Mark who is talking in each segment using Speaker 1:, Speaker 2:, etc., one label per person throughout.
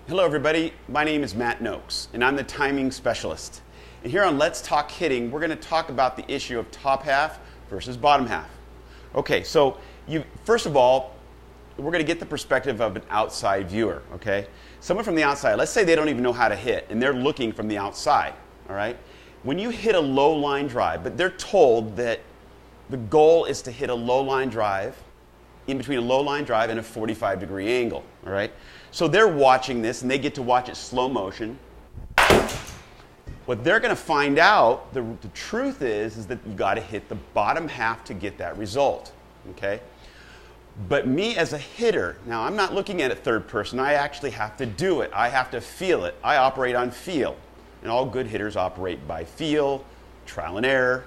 Speaker 1: Hello everybody, my name is Matt Nokes and I'm the timing specialist. And here on Let's Talk Hitting, we're going to talk about the issue of top half versus bottom half. Okay, so first of all, we're going to get the perspective of an outside viewer, okay? Someone from the outside, let's say they don't even know how to hit and they're looking from the outside, all right? When you hit a low line drive, but they're told that the goal is to hit a low line drive in between a low line drive and a 45-degree angle, all right? So they're watching this and they get to watch it slow motion. What they're going to find out, the truth is that you've got to hit the bottom half to get that result, okay? But me as a hitter, now I'm not looking at it third person, I actually have to do it. I have to feel it. I operate on feel. And all good hitters operate by feel, trial and error,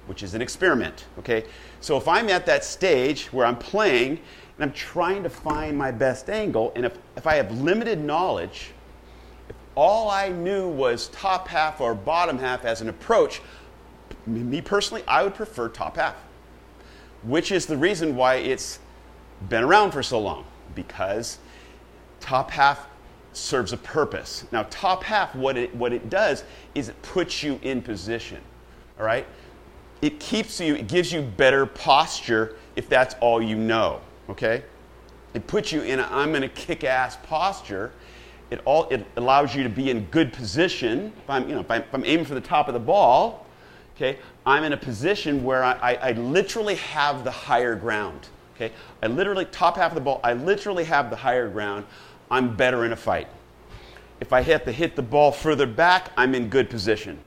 Speaker 1: which is an experiment, okay? So if I'm at that stage where I'm playing and I'm trying to find my best angle, and if I have limited knowledge, if all I knew was top half or bottom half as an approach, me personally, I would prefer top half, which is the reason why it's been around for so long, because top half serves a purpose. Now, top half, what it does is it puts you in position, all right? It gives you better posture if that's all you know, okay? It puts you in a I'm going to kick ass posture. It allows you to be in good position. If I'm aiming for the top of the ball, okay, I'm in a position where I literally have the higher ground, okay? Top half of the ball, I literally have the higher ground. I'm better in a fight. If I have to hit the ball further back, I'm in good position.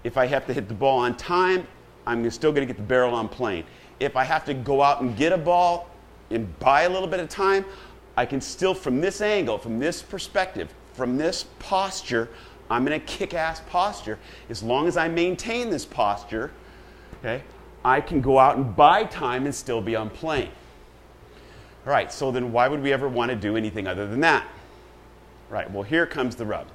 Speaker 1: If I have to hit the ball on time, I'm still going to get the barrel on plane. If I have to go out and get a ball and buy a little bit of time, I can still, from this angle, from this perspective, from this posture, I'm in a kick-ass posture. As long as I maintain this posture, okay, I can go out and buy time and still be on plane. All right, so then why would we ever want to do anything other than that? Right, well, here comes the rub.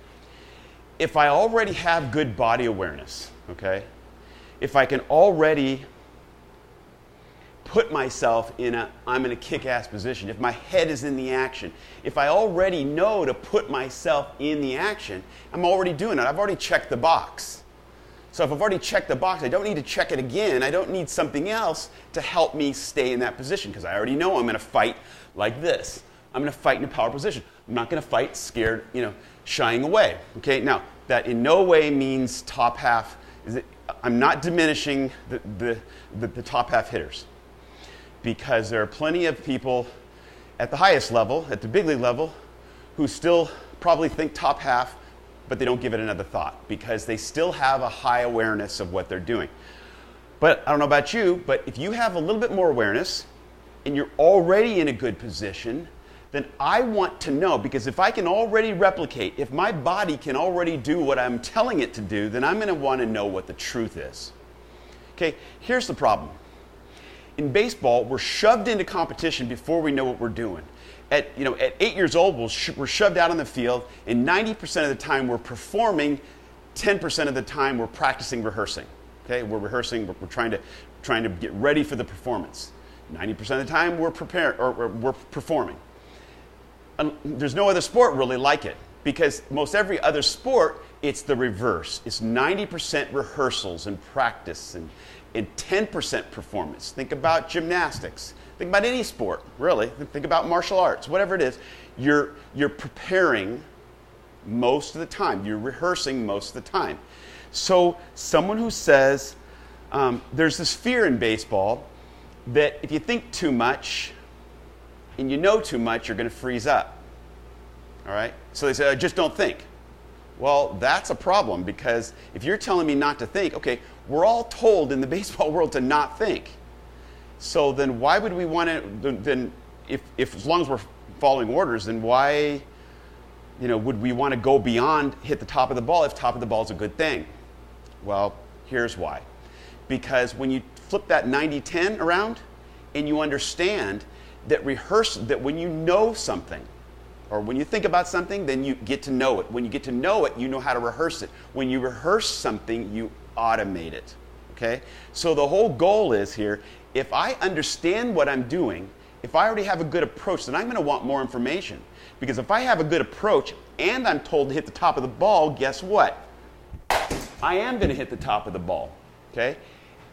Speaker 1: If I already have good body awareness, okay, if I can already put myself I'm in a kick-ass position, if my head is in the action, if I already know to put myself in the action, I'm already doing it. I've already checked the box. So if I've already checked the box, I don't need to check it again. I don't need something else to help me stay in that position because I already know I'm going to fight like this. I'm going to fight in a power position. I'm not going to fight scared, shying away. Okay, now that in no way means top half. I'm not diminishing the top half hitters because there are plenty of people at the highest level, at the big league level, who still probably think top half, but they don't give it another thought because they still have a high awareness of what they're doing. But I don't know about you, but if you have a little bit more awareness and you're already in a good position, then I want to know, because if I can already replicate, if my body can already do what I'm telling it to do, then I'm going to want to know what the truth is. Okay, here's the problem. In baseball, we're shoved into competition before we know what we're doing. At 8 years old, we're shoved out on the field, and 90% of the time we're performing, 10% of the time we're practicing, rehearsing. Okay, we're rehearsing, we're trying to get ready for the performance. 90% of the time we're performing. There's no other sport really like it, because most every other sport, it's the reverse. It's 90% rehearsals and practice and 10% performance. Think about gymnastics. Think about any sport, really. Think about martial arts, whatever it is. You're preparing most of the time. You're rehearsing most of the time. So someone who says, there's this fear in baseball that if you think too much, and you know too much, you're going to freeze up. All right? So they say, just don't think. Well, that's a problem, because if you're telling me not to think, okay, we're all told in the baseball world to not think. So then why would we want to, then if as long as we're following orders, then why, would we want to go beyond hit the top of the ball if top of the ball is a good thing? Well, here's why. Because when you flip that 90-10 around and you understand that when you know something, or when you think about something, then you get to know it. When you get to know it, you know how to rehearse it. When you rehearse something, you automate it. Okay? So the whole goal is here, if I understand what I'm doing, if I already have a good approach, then I'm going to want more information. Because if I have a good approach and I'm told to hit the top of the ball, guess what? I am going to hit the top of the ball, okay?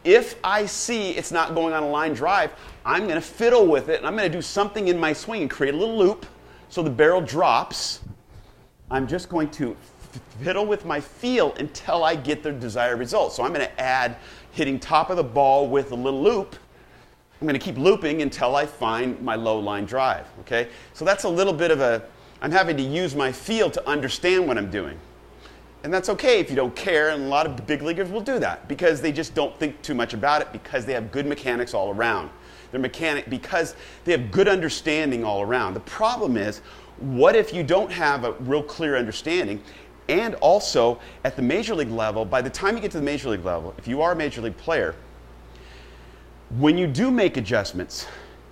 Speaker 1: If I see it's not going on a line drive, I'm going to fiddle with it, and I'm going to do something in my swing and create a little loop so the barrel drops. I'm just going to fiddle with my feel until I get the desired result. So I'm going to add hitting top of the ball with a little loop. I'm going to keep looping until I find my low line drive, okay? So that's a little bit of I'm having to use my feel to understand what I'm doing. And that's okay if you don't care, and a lot of big leaguers will do that because they just don't think too much about it because they have good mechanics all around. Because they have good understanding all around. The problem is, what if you don't have a real clear understanding? And also, at the major league level, by the time you get to the major league level, if you are a major league player, when you do make adjustments,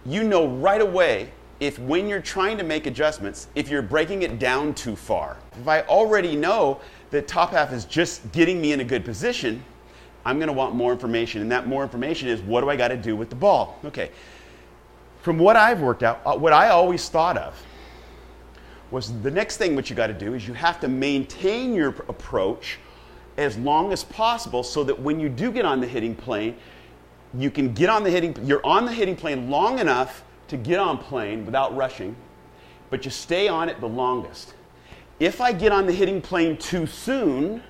Speaker 1: you know right away when you're trying to make adjustments, if you're breaking it down too far. If I already know that top half is just getting me in a good position, I'm going to want more information, and that more information is, what do I got to do with the ball? Okay. From what I've worked out, what I always thought of was the next thing what you got to do is you have to maintain your approach as long as possible so that when you do get on the hitting plane, you can get on the you're on the hitting plane long enough to get on plane without rushing, but you stay on it the longest. If I get on the hitting plane too soon,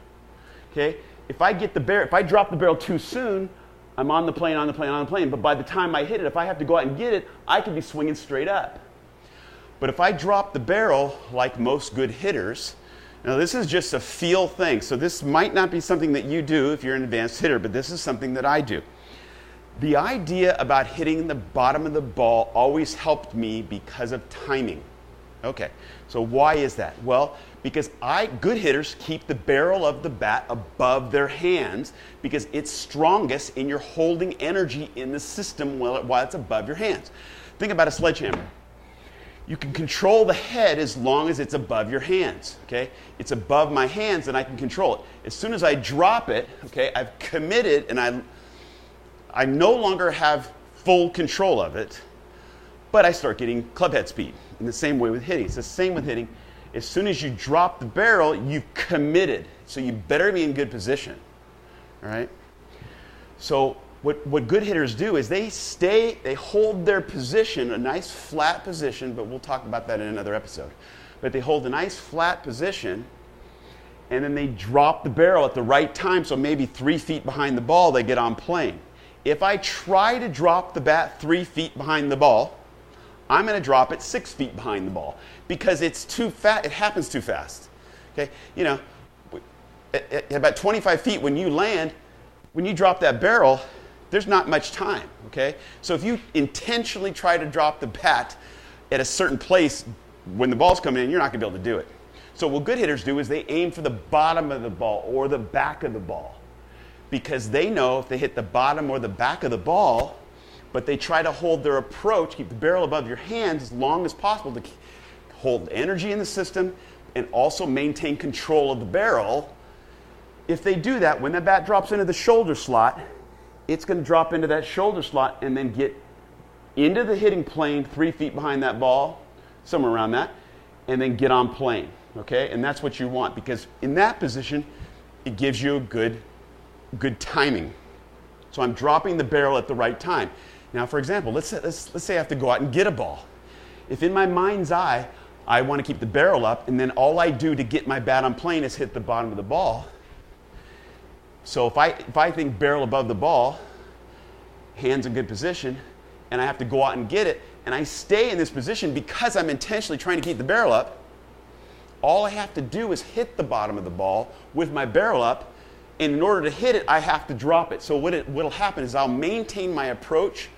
Speaker 1: okay, if I drop the barrel too soon, I'm on the plane, but by the time I hit it, if I have to go out and get it, I could be swinging straight up. But if I drop the barrel like most good hitters, now this is just a feel thing, so this might not be something that you do if you're an advanced hitter, but this is something that I do. The idea about hitting the bottom of the ball always helped me because of timing. Okay, so why is that? Well, because good hitters keep the barrel of the bat above their hands because it's strongest and you're holding energy in the system while it's above your hands. Think about a sledgehammer. You can control the head as long as it's above your hands, okay? It's above my hands and I can control it. As soon as I drop it, okay, I've committed and I no longer have full control of it, but I start getting club head speed. In the same way with hitting. It's the same with hitting. As soon as you drop the barrel, you've committed. So you better be in good position. All right? So what good hitters do is they hold their position, a nice flat position, but we'll talk about that in another episode. But they hold a nice flat position, and then they drop the barrel at the right time, so maybe 3 feet behind the ball, they get on plane. If I try to drop the bat 3 feet behind the ball, I'm going to drop it 6 feet behind the ball because it's too fast. It happens too fast. Okay, you know, at about 25 feet when you land, when you drop that barrel, there's not much time. Okay, so if you intentionally try to drop the bat at a certain place when the ball's coming in, you're not going to be able to do it. So what good hitters do is they aim for the bottom of the ball or the back of the ball because they know if they hit the bottom or the back of the ball, but they try to hold their approach, keep the barrel above your hands as long as possible to hold energy in the system and also maintain control of the barrel. If they do that, when the bat drops into the shoulder slot, it's going to drop into that shoulder slot and then get into the hitting plane 3 feet behind that ball, somewhere around that, and then get on plane, okay? And that's what you want because in that position, it gives you a good timing. So I'm dropping the barrel at the right time. Now, for example, let's say I have to go out and get a ball. If in my mind's eye, I want to keep the barrel up, and then all I do to get my bat on plane is hit the bottom of the ball. So if I think barrel above the ball, hands in good position, and I have to go out and get it, and I stay in this position because I'm intentionally trying to keep the barrel up, all I have to do is hit the bottom of the ball with my barrel up, and in order to hit it, I have to drop it. So what'll happen is I'll maintain my approach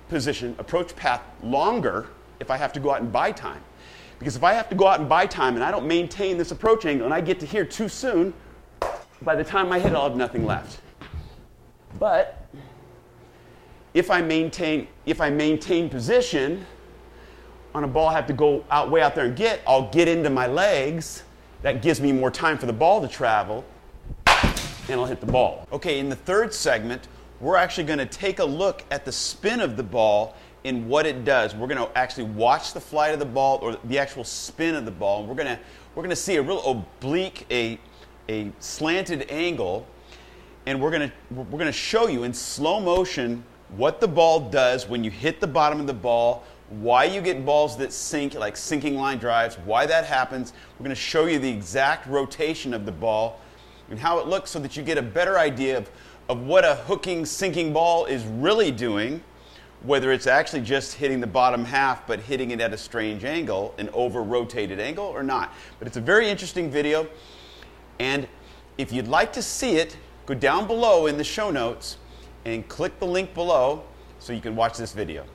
Speaker 1: path longer if I have to go out and buy time. Because if I have to go out and buy time and I don't maintain this approach angle and I get to here too soon, by the time I hit it, I'll have nothing left. But if I maintain position on a ball I have to go way out there and I'll get into my legs. That gives me more time for the ball to travel, and I'll hit the ball. Okay, in the third segment, we're actually going to take a look at the spin of the ball and what it does. We're going to actually watch the flight of the ball or the actual spin of the ball. And we're going to we're going to see a real oblique, a slanted angle, and we're going to show you in slow motion what the ball does when you hit the bottom of the ball, why you get balls that sink, like sinking line drives, why that happens. We're going to show you the exact rotation of the ball and how it looks so that you get a better idea of what a hooking, sinking ball is really doing, whether it's actually just hitting the bottom half but hitting it at a strange angle, an over-rotated angle or not. But it's a very interesting video, and if you'd like to see it, go down below in the show notes and click the link below so you can watch this video.